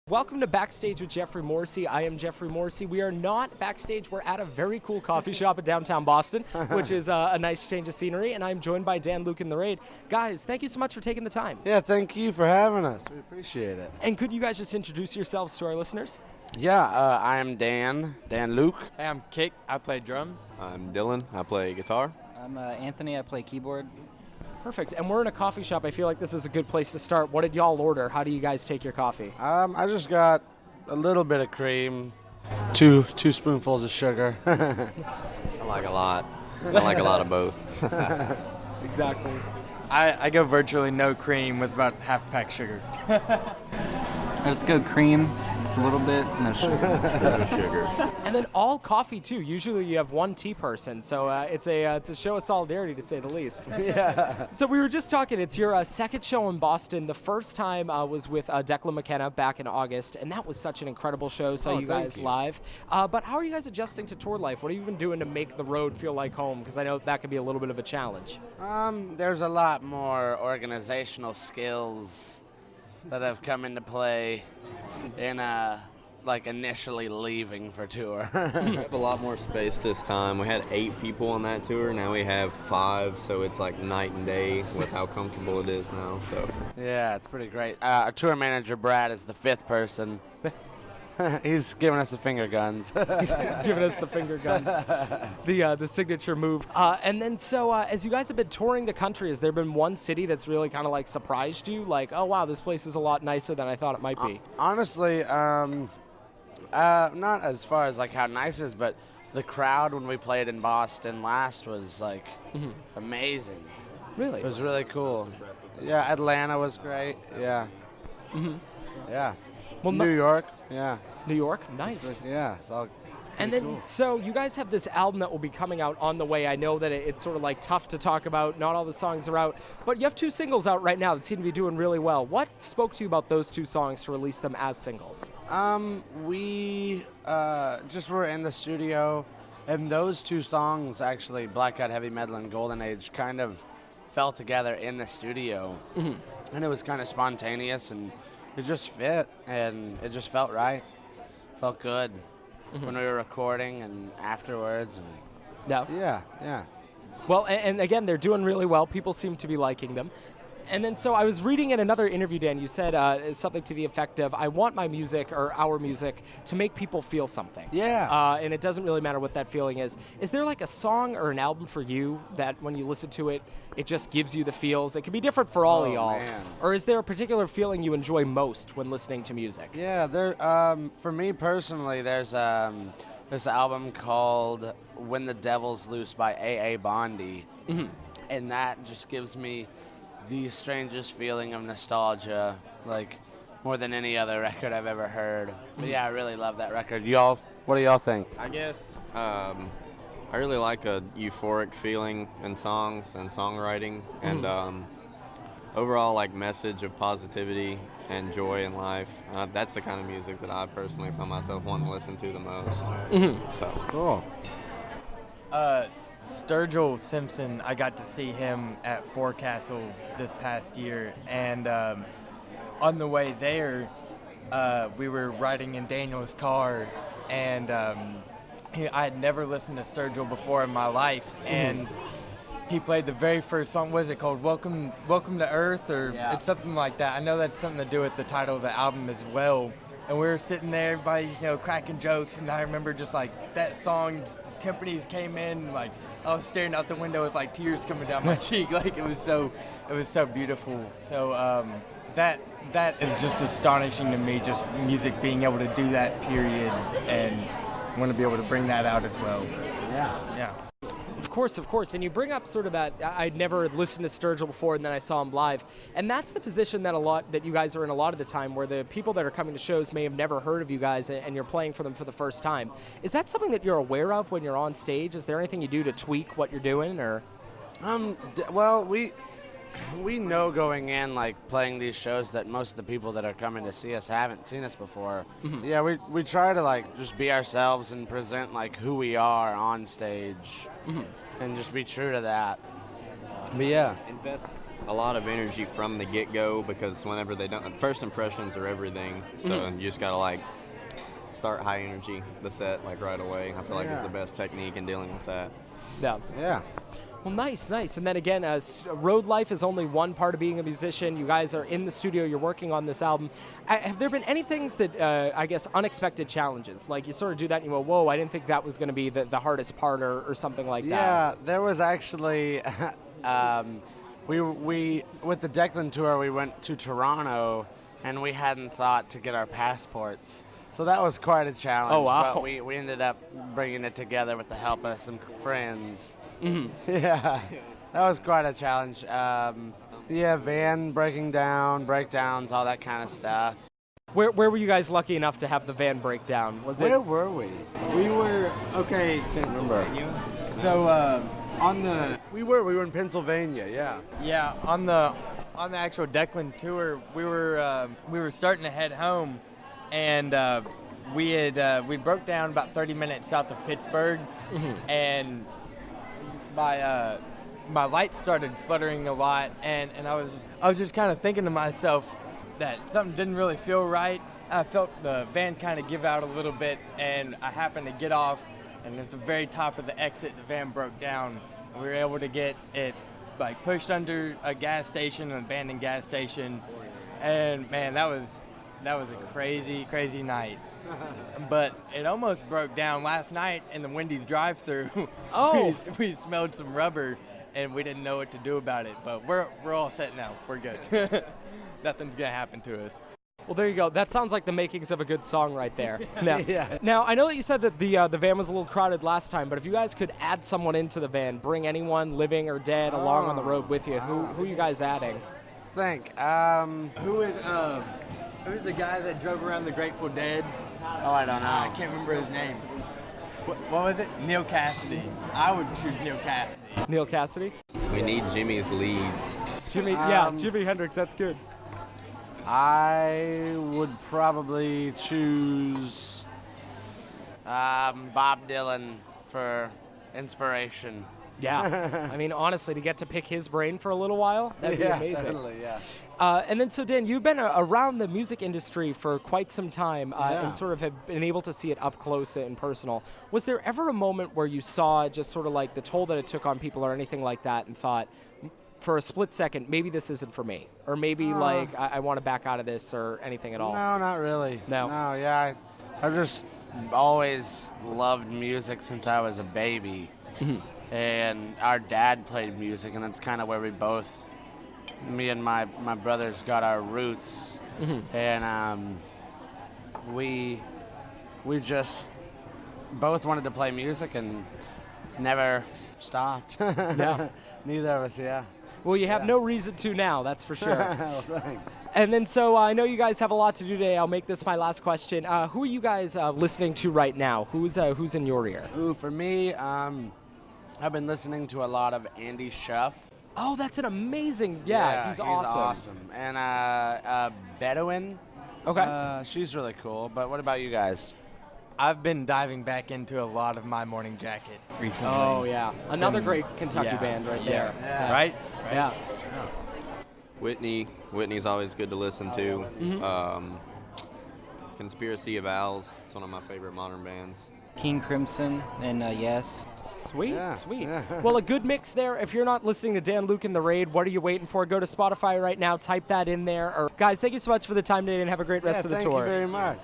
Welcome to Backstage with Geoffrey Morrissey. I am Geoffrey Morrissey. We are not backstage. We're at a very cool coffee shop in downtown Boston, which is a nice change of scenery, and I'm joined by Dan, Luke, and the Raid. Guys, thank you so much for taking the time. Yeah, thank you for having us. We appreciate it. And could you guys just introduce yourselves to our listeners? Yeah, I am Dan Luke. Hey, I'm Kik. I play drums. I'm Dylan. I play guitar. I'm Anthony. I play keyboard. Perfect. And we're in a coffee shop. I feel like this is a good place to start. What did y'all order? How do you guys take your coffee? I just got a little bit of cream, two spoonfuls of sugar. I like a lot. I like a lot of both. Exactly. I go virtually no cream with about half a pack of sugar. I just go cream. It's a little bit, no sugar. No sugar. And then all coffee too. Usually you have one tea person, so it's a show of solidarity to say the least. Yeah. So we were just talking. It's your second show in Boston. The first time was with Declan McKenna back in August, and that was such an incredible show. Saw you guys live. But how are you guys adjusting to tour life? What have you been doing to make the road feel like home? Because I know that can be a little bit of a challenge. There's a lot more organizational skills that have come into play in initially leaving for tour. We have a lot more space this time. We had 8 people on that tour. Now we have 5, so it's like night and day with how comfortable it is now. So Yeah, it's pretty great. Our tour manager, Brad, is the 5th person. He's giving us the finger guns. Giving us the finger guns, the signature move. And then so as you guys have been touring the country, has there been one city that's really kind of like surprised you? Like, oh wow, this place is a lot nicer than I thought it might be. Honestly, not as far as like how nice it is, but the crowd when we played in Boston last was like amazing. Really? It was really cool. Yeah, Atlanta was great. Yeah. Yeah. Well, New York. Yeah. New York, nice. Yeah. It's all And then, so you guys have this album that will be coming out on the way. I know that it's sort of like tough to talk about. Not all the songs are out, but you have 2 singles out right now that seem to be doing really well. What spoke to you about those 2 songs to release them as singles? We just were in the studio, and those 2 songs, actually, Blackout Heavy Metal and Golden Age, kind of fell together in the studio. And it was kind of spontaneous, and it just fit, and it just felt right. Felt good. When we were recording and afterwards. And yeah. Well, and again, they're doing really well. People seem to be liking them. And then, so I was reading in another interview, Dan, you said something to the effect of, I want my music, or our music, to make people feel something. Yeah. And it doesn't really matter what that feeling is. Is there like a song or an album for you that when you listen to it, it just gives you the feels? It can be different for all of y'all. Man. Or is there a particular feeling you enjoy most when listening to music? Yeah, for me personally, there's this album called When the Devil's Loose by A.A. Bondi. And that just gives me the strangest feeling of nostalgia, like more than any other record I've ever heard. But yeah, I really love that record. Y'all, what do y'all think? I guess I really like a euphoric feeling in songs and songwriting, and overall like message of positivity and joy in life. That's the kind of music that I personally find myself wanting to listen to the most. So Cool. Sturgill Simpson, I got to see him at Forecastle this past year, and on the way there, we were riding in Daniel's car, and I had never listened to Sturgill before in my life, and he played the very first song. What is it called? Welcome to Earth, or it's something like that. I know that's something to do with the title of the album as well. And we were sitting there, everybody, cracking jokes, and I remember just like that song, just, the timpanis came in, like I was staring out the window with like tears coming down my cheek, like it was so beautiful. So that is just astonishing to me, just music being able to do that period, and want to be able to bring that out as well. Yeah. Of course. And you bring up sort of that, I'd never listened to Sturgill before, and then I saw him live. And that's the position that you guys are in a lot of the time, where the people that are coming to shows may have never heard of you guys, and you're playing for them for the first time. Is that something that you're aware of when you're on stage? Is there anything you do to tweak what you're doing, or? Well, we know going in, like playing these shows, that most of the people that are coming to see us haven't seen us before. Yeah, we try to like just be ourselves and present like who we are on stage, and just be true to that. But yeah, a lot of energy from the get-go, because whenever they don't, first impressions are everything. So you just gotta like start high energy the set like right away. I feel like it's the best technique in dealing with that. Yeah. Well, nice. And then again, road life is only one part of being a musician. You guys are in the studio, you're working on this album. Have there been any things that, I guess, unexpected challenges? Like you sort of do that and you go, whoa, I didn't think that was going to be the hardest part or something like that. Yeah, there was actually, we with the Declan tour, we went to Toronto and we hadn't thought to get our passports. So that was quite a challenge. Oh, wow. But we ended up bringing it together with the help of some friends. Mm-hmm. Yeah, that was quite a challenge. Van breaking down, breakdowns, all that kind of stuff. Where were you guys lucky enough to have the van breakdown? Where were we? We were, okay, Can't remember. so on the, We were in Pennsylvania, yeah. yeah, on the actual Declan tour, we were starting to head home, and we broke down about 30 minutes south of Pittsburgh, and my lights started fluttering a lot, and I was just kind of thinking to myself that something didn't really feel right. I felt the van kind of give out a little bit, and I happened to get off, and at the very top of the exit, the van broke down. And we were able to get it like pushed under a gas station, an abandoned gas station, and man, that was a crazy night. But it almost broke down last night in the Wendy's drive-thru. Oh. we smelled some rubber, and we didn't know what to do about it. But we're all set now. We're good. Nothing's gonna happen to us. Well, there you go. That sounds like the makings of a good song right there. Yeah. Now, I know that you said that the van was a little crowded last time, but if you guys could add someone into the van, bring anyone living or dead along on the road with you, who are you guys adding? Think. Who's the guy that drove around the Grateful Dead? Oh, I don't know. I can't remember his name. What was it? Neil Cassidy. I would choose Neil Cassidy. Neil Cassidy? We need Jimmy's leads. Jimmy Hendrix, that's good. I would probably choose Bob Dylan for inspiration. Yeah. I mean, honestly, to get to pick his brain for a little while, that'd be amazing. Totally, yeah. And then, so Dan, you've been around the music industry for quite some time and sort of have been able to see it up close and personal. Was there ever a moment where you saw just sort of like the toll that it took on people or anything like that and thought, for a split second, maybe this isn't for me? Or maybe like, I want to back out of this or anything at all? No, not really. No? No, yeah. I've just always loved music since I was a baby. And our dad played music, and that's kind of where me and my brothers got our roots. And we just both wanted to play music and never stopped. Yeah. Neither of us, yeah. Well, you have no reason to now, that's for sure. Well, thanks. And then, so I know you guys have a lot to do today. I'll make this my last question. Who are you guys listening to right now? Who's in your ear? Ooh, for me, I've been listening to a lot of Andy Schuff. Oh, that's an amazing, he's awesome. Awesome. And Bedouin. Okay. She's really cool. But what about you guys? I've been diving back into a lot of My Morning Jacket recently. Oh, yeah. Another great Kentucky band right there. Yeah. Right? Yeah. Whitney's always good to listen to. Conspiracy of Owls, it's one of my favorite modern bands. King Crimson and Yes. Sweet. Yeah. Well, a good mix there. If you're not listening to Dan Luke in the Raid, what are you waiting for? Go to Spotify right now, type that in there. Guys, thank you so much for the time today and have a great rest of the tour. Thank you very much.